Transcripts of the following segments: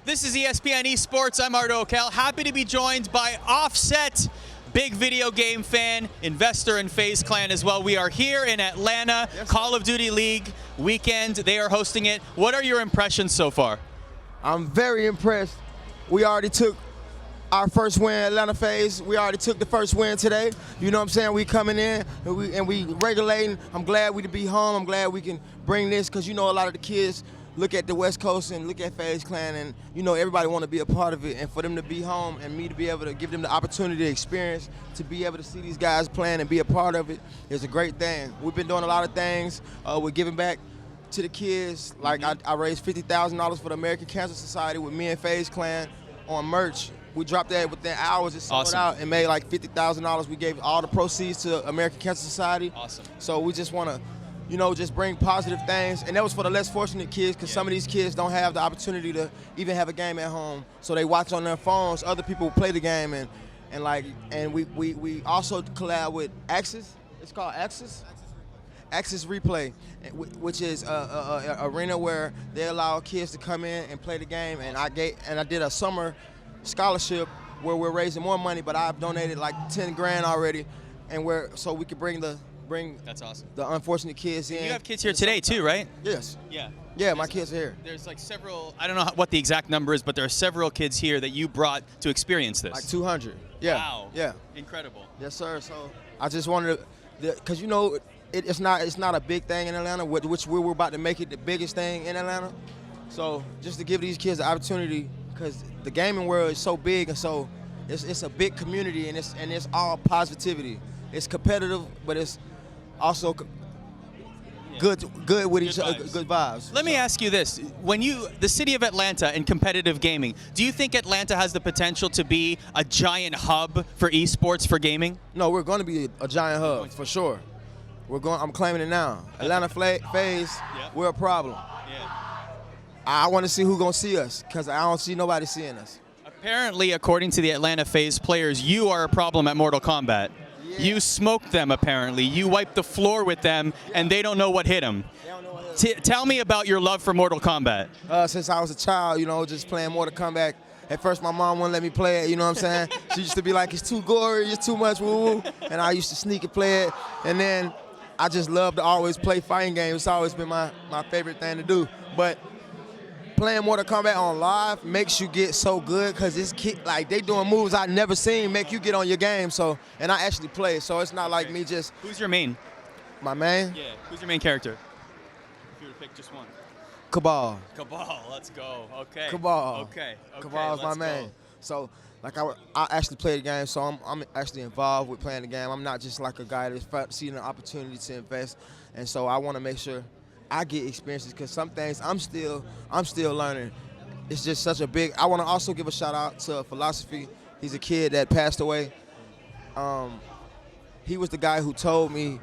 This is ESPN Esports. I'm Arda Ocal. Happy to be joined by Offset, big video game fan, investor in FaZe Clan as well. We are here in Atlanta, yes, Call of Duty League weekend. They are hosting it. What are your impressions so far? I'm very impressed. We already took our first win, Atlanta FaZe. We already took the first win today. You know what I'm saying? We coming in and we regulating. I'm glad we to be home. I'm glad we can bring this because you know a lot of the kids look at the West Coast and look at FaZe Clan, and you know everybody want to be a part of it. And for them to be home and me to be able to give them the opportunity to experience, to be able to see these guys playing and be a part of it is a great thing. We've been doing a lot of things. We're giving back to the kids. Like I raised $50,000 for the American Cancer Society with me and FaZe Clan on merch. We dropped that within hours. It sold out and made like $50,000. We gave all the proceeds to American Cancer Society. Awesome. So we just want to, you know, just bring positive things. And that was for the less fortunate kids because some of these kids don't have the opportunity to even have a game at home. So they watch on their phones. Other people play the game. And we also collab with Axis. It's called Axis. Axis Replay, which is a arena where they allow kids to come in and play the game. And I did a summer scholarship where we're raising more money, but I've donated like 10 grand already, and so we could bring That's awesome. the unfortunate kids in. You have kids here today too, right? Yes. Yeah. Yeah, my kids are here. There's like several, I don't know what the exact number is, but there are several kids here that you brought to experience this. Like 200. Yeah. Wow. Yeah. Incredible. Yes, sir. So I just wanted to, because you know, it's not a big thing in Atlanta, which we're about to make it the biggest thing in Atlanta. So just to give these kids the opportunity, because the gaming world is so big and so it's a big community, and it's all positivity. It's competitive, but it's also good with each other, good vibes. Let me ask you this: when the city of Atlanta and competitive gaming, do you think Atlanta has the potential to be a giant hub for esports for gaming? No, we're going to be a giant hub for sure. I'm claiming it now. Atlanta FaZe, we're a problem. Yeah. I want to see who's going to see us because I don't see nobody seeing us. Apparently, according to the Atlanta FaZe players, you are a problem at Mortal Kombat. Yeah. You smoked them, apparently. You wiped the floor with them, and they don't know what hit them. They don't know what hit them. Tell me about your love for Mortal Kombat. Since I was a child, you know, just playing Mortal Kombat. At first, my mom wouldn't let me play it, you know what I'm saying? She used to be like, it's too gory, it's too much woo-woo. And I used to sneak and play it. And then I just love to always play fighting games. It's always been my favorite thing to do. But playing Mortal Kombat on live makes you get so good because it's like they doing moves I never seen make you get on your game. So, and I actually play, so it's not like me just. Who's your main? My main? Yeah. Who's your main character? If you were to pick just one. Cabal. Cabal. Let's go. Okay. Cabal. Okay. Cabal's my main. So, like I actually play the game, so I'm actually involved with playing the game. I'm not just like a guy that's seeing an opportunity to invest, and so I want to make sure I get experiences because some things I'm still learning. It's just such a big. I want to also give a shout out to Philosophy. He's a kid that passed away. He was the guy who told me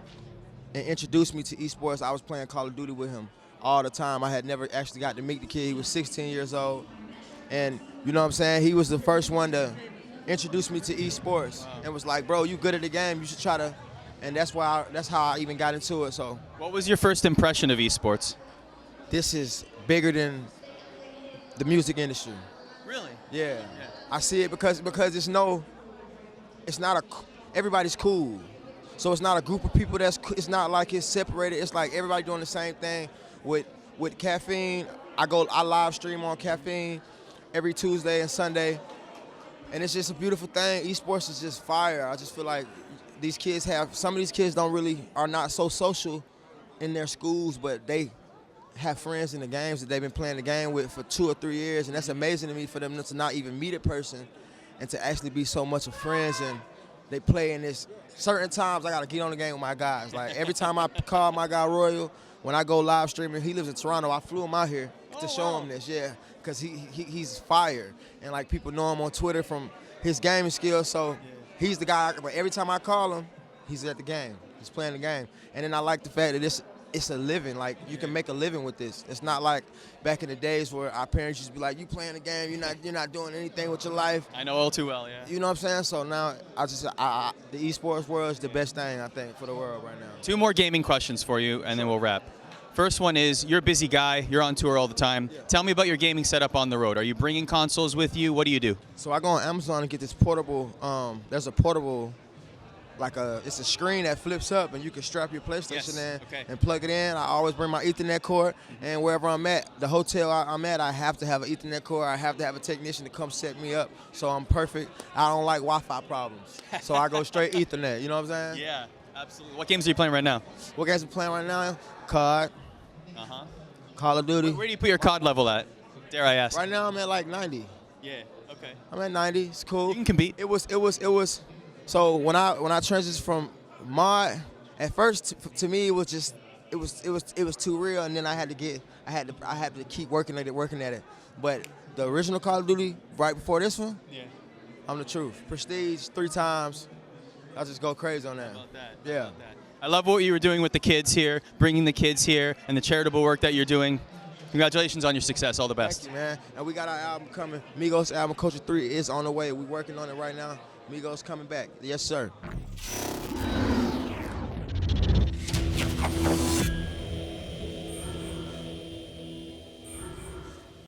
and introduced me to esports. I was playing Call of Duty with him all the time. I had never actually got to meet the kid. He was 16 years old, and you know what I'm saying. He was the first one to introduce me to esports and was like, "Bro, you good at the game. You should try to." And that's how I even got into it. So, what was your first impression of esports? This is bigger than the music industry. Really? Yeah. I see it because everybody's cool. So it's not a group of people it's not like it's separated. It's like everybody doing the same thing with Caffeine. I live stream on Caffeine every Tuesday and Sunday. And it's just a beautiful thing. Esports is just fire. I just feel like some of these kids are not so social in their schools, but they have friends in the games that they've been playing the game with for 2 or 3 years, and that's amazing to me for them to not even meet a person and to actually be so much of friends. And they play in this certain times I gotta get on the game with my guys. Like every time I call my guy Royal, when I go live streaming, he lives in Toronto. I flew him out here to show him this, because he's fire, and like people know him on Twitter from his gaming skills. So. He's the guy, but every time I call him, he's at the game. He's playing the game. And then I like the fact that it's a living. Like, you can make a living with this. It's not like back in the days where our parents used to be like, you playing the game, you're not doing anything with your life. I know all too well, yeah. You know what I'm saying? So now, the esports world is the best thing, I think, for the world right now. 2 more gaming questions for you, and then we'll wrap. First one is, you're a busy guy, you're on tour all the time. Yeah. Tell me about your gaming setup on the road. Are you bringing consoles with you? What do you do? So I go on Amazon and get this portable, there's a portable, it's a screen that flips up and you can strap your PlayStation in and plug it in. I always bring my Ethernet cord, and wherever I'm at, the hotel I'm at, I have to have an Ethernet cord. I have to have a technician to come set me up, so I'm perfect. I don't like Wi-Fi problems, so I go straight Ethernet, you know what I'm saying? Yeah, absolutely. What games are you playing right now? What games I'm playing right now? COD, Call of Duty. Where do you put your COD level at? Dare I ask? Right now I'm at like 90. Yeah, okay. I'm at 90, it's cool. You can compete. It was. So when I transitioned from mod, at first to me it was too real, and then I had to keep working at it. But the original Call of Duty right before this one, I'm the truth. Prestige 3 times. I just go crazy on that. How about that? Yeah. How about that? I love what you were doing with the kids here, bringing the kids here, and the charitable work that you're doing. Congratulations on your success. All the best. Thank you, man. And we got our album coming. Migo's album, Culture 3, is on the way. We're working on it right now. Migo's coming back. Yes, sir.